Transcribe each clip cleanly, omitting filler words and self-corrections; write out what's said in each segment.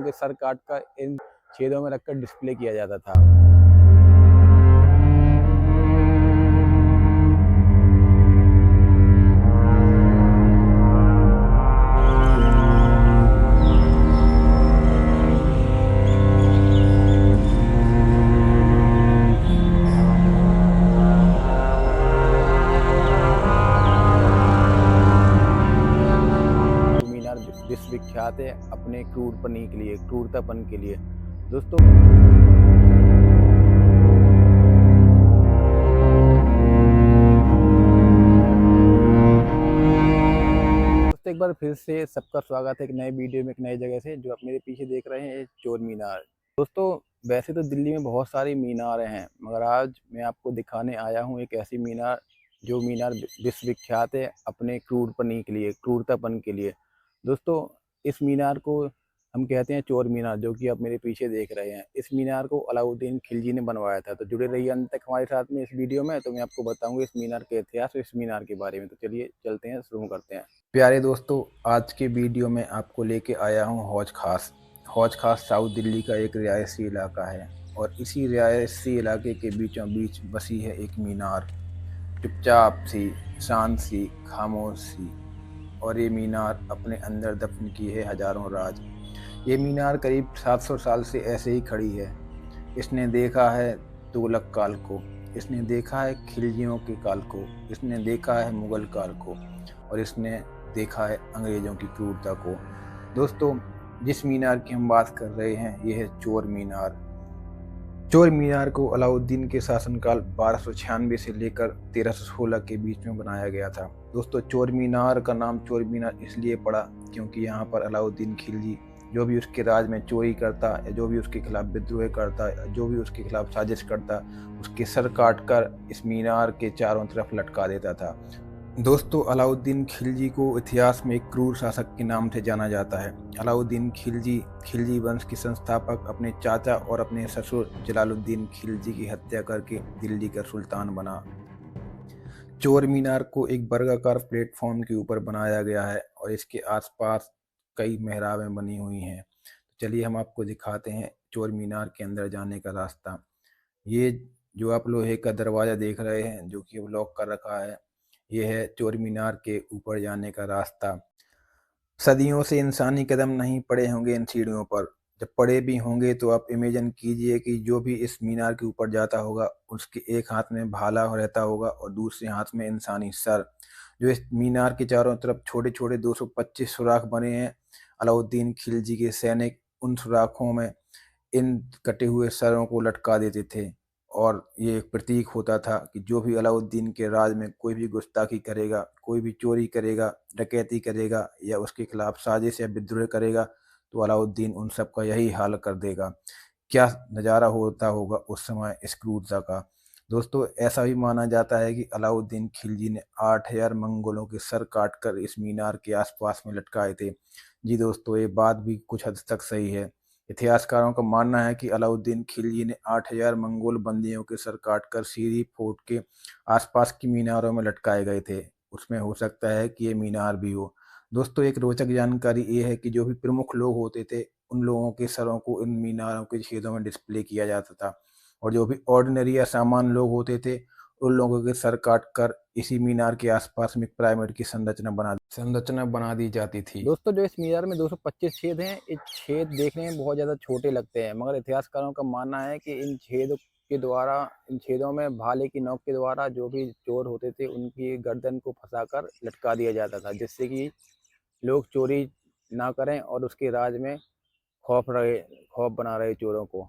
के सर काट कर इन छेदों में रखकर डिस्प्ले किया जाता था। मीनार विश्वविख्यात है अपने क्रूरपनी के लिए, क्रूरतापन के लिए। दोस्तों एक बार फिर से सबका स्वागत है एक नए वीडियो में, एक नई जगह से। जो आप मेरे पीछे देख रहे हैं चोर मीनार। दोस्तों वैसे तो दिल्ली में बहुत सारी मीनारें हैं, मगर आज मैं आपको दिखाने आया हूँ एक ऐसी मीनार जो मीनार विश्वविख्यात है अपने क्रूरपनी के लिए, क्रूरतापन के लिए। दोस्तों इस मीनार को हम कहते हैं चोर मीनार, जो कि आप मेरे पीछे देख रहे हैं। इस मीनार को अलाउद्दीन खिलजी ने बनवाया था। तो जुड़े रहिए अंत तक हमारे साथ में इस वीडियो में, तो मैं आपको बताऊंगा इस मीनार के इतिहास और इस मीनार के बारे में। तो चलिए चलते हैं, शुरू करते हैं। प्यारे दोस्तों, आज के वीडियो में आपको लेके आया हूँ हौज खास। हौज खास साउथ दिल्ली का एक रिहायशी इलाका है और इसी रिहायशी इलाके के बीचों बीच बसी है एक मीनार, चुपचाप सी, शांत सी, खामोश सी। और ये मीनार अपने अंदर दफन की है हजारों राज। ये मीनार करीब 700 साल से ऐसे ही खड़ी है। इसने देखा है तुगलक काल को, इसने देखा है खिलजियों के काल को, इसने देखा है मुगल काल को, और इसने देखा है अंग्रेजों की क्रूरता को। दोस्तों जिस मीनार की हम बात कर रहे हैं ये है चोर मीनार। चोर मीनार को अलाउद्दीन के शासनकाल 1296 से लेकर 1316 के बीच में बनाया गया था। दोस्तों चोर मीनार का नाम चोर मीनार इसलिए पड़ा क्योंकि यहाँ पर अलाउद्दीन खिलजी जो भी उसके राज में चोरी करता या जो भी उसके खिलाफ विद्रोह करता या जो भी उसके खिलाफ साजिश करता, उसके सर काट कर इस मीनार के चारों तरफ लटका देता था। दोस्तों अलाउद्दीन खिलजी को इतिहास में एक क्रूर शासक के नाम से जाना जाता है। अलाउद्दीन खिलजी, खिलजी वंश के संस्थापक, अपने चाचा और अपने ससुर जलालुद्दीन खिलजी की हत्या करके दिल्ली का सुल्तान बना। चोर मीनार को एक वर्गाकार प्लेटफॉर्म के ऊपर बनाया गया है और इसके आसपास कई मेहराबें बनी हुई हैं। चलिए हम आपको दिखाते हैं चोर मीनार के अंदर जाने का रास्ता। ये जो आप लोहे का दरवाज़ा देख रहे हैं जो कि लॉक कर रखा है, ये है चोर मीनार के ऊपर जाने का रास्ता। सदियों से इंसानी कदम नहीं पड़े होंगे इन सीढ़ियों पर। जब पड़े भी होंगे तो आप इमेजिन कीजिए कि जो भी इस मीनार के ऊपर जाता होगा उसके एक हाथ में भाला रहता होगा और दूसरे हाथ में इंसानी सर। जो इस मीनार के चारों तरफ छोटे छोटे 225 सुराख बने हैं, अलाउद्दीन खिलजी के सैनिक उन सुराखों में इन कटे हुए सरों को लटका देते थे। और ये एक प्रतीक होता था कि जो भी अलाउद्दीन के राज में कोई भी गुस्ताखी करेगा, कोई भी चोरी करेगा, डकैती करेगा या उसके खिलाफ साजिश या विद्रोह करेगा, तो अलाउद्दीन उन सब का यही हाल कर देगा। क्या नज़ारा होता होगा उस समय इस क्रूरता का। दोस्तों ऐसा भी माना जाता है कि अलाउद्दीन खिलजी ने 8000 मंगोलों के सर काट कर इस मीनार के आसपास में लटकाए थे। जी दोस्तों, ये बात भी कुछ हद तक सही है। इतिहासकारों का मानना है कि अलाउद्दीन खिलजी ने 8000 मंगोल बंदियों के सर काटकर सीरी फोर्ट के आसपास की मीनारों में लटकाए गए थे। उसमें हो सकता है कि ये मीनार भी हो। दोस्तों एक रोचक जानकारी ये है कि जो भी प्रमुख लोग होते थे उन लोगों के सरों को इन मीनारों के छेदों में डिस्प्ले किया जाता था, और जो भी ऑर्डिनरी या सामान्य लोग होते थे उन लोगों के सर काट कर इसी मीनार के आसपास में एक पिरामिड की संरचना बना दी जाती थी। दोस्तों जो इस मीनार में 225 छेद हैं, ये छेद देखने में बहुत ज़्यादा छोटे लगते हैं, मगर इतिहासकारों का मानना है कि इन छेदों में भाले की नोक के द्वारा जो भी चोर होते थे उनकी गर्दन को फंसाकर लटका दिया जाता था, जिससे कि लोग चोरी ना करें और उसके राज में खौफ बना रहे चोरों को।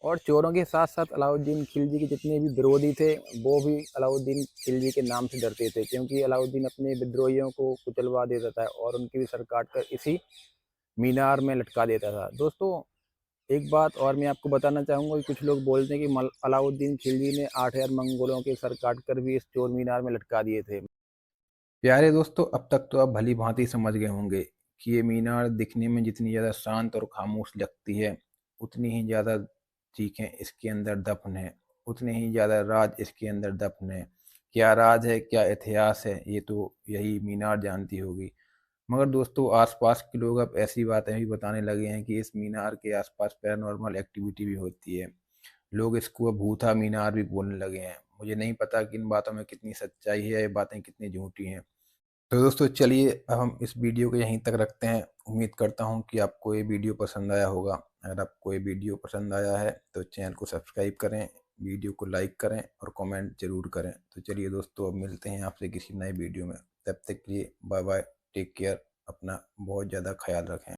और चोरों के साथ साथ अलाउद्दीन खिलजी के जितने भी विरोधी थे वो भी अलाउद्दीन खिलजी के नाम से डरते थे, क्योंकि अलाउद्दीन अपने विद्रोहियों को कुचलवा देता था और उनकी भी सर काट कर इसी मीनार में लटका देता था। दोस्तों एक बात और मैं आपको बताना चाहूँगा कि कुछ लोग बोलते हैं कि अलाउद्दीन खिलजी ने 8000 मंगोलों के सर काट कर भी इस चोर मीनार में लटका दिए थे। प्यारे दोस्तों अब तक तो आप भली भांति समझ गए होंगे कि ये मीनार दिखने में जितनी ज़्यादा शांत और खामोश लगती है उतनी ही ज़्यादा चीखें इसके अंदर दफन है, उतने ही ज़्यादा राज इसके अंदर दफन है। क्या राज है, क्या इतिहास है, ये तो यही मीनार जानती होगी। मगर दोस्तों आसपास के लोग अब ऐसी बातें भी बताने लगे हैं कि इस मीनार के आसपास पैरानॉर्मल एक्टिविटी भी होती है। लोग इसको अब भूता मीनार भी बोलने लगे हैं। मुझे नहीं पता कि इन बातों में कितनी सच्चाई है, ये बातें कितनी झूठी हैं। तो दोस्तों चलिए अब हम इस वीडियो को यहीं तक रखते हैं। उम्मीद करता हूँ कि आपको ये वीडियो पसंद आया होगा। अगर आपको ये वीडियो पसंद आया है तो चैनल को सब्सक्राइब करें, वीडियो को लाइक करें और कमेंट जरूर करें। तो चलिए दोस्तों अब मिलते हैं आपसे किसी नए वीडियो में। तब तक के लिए बाय बाय, टेक केयर, अपना बहुत ज़्यादा ख्याल रखें।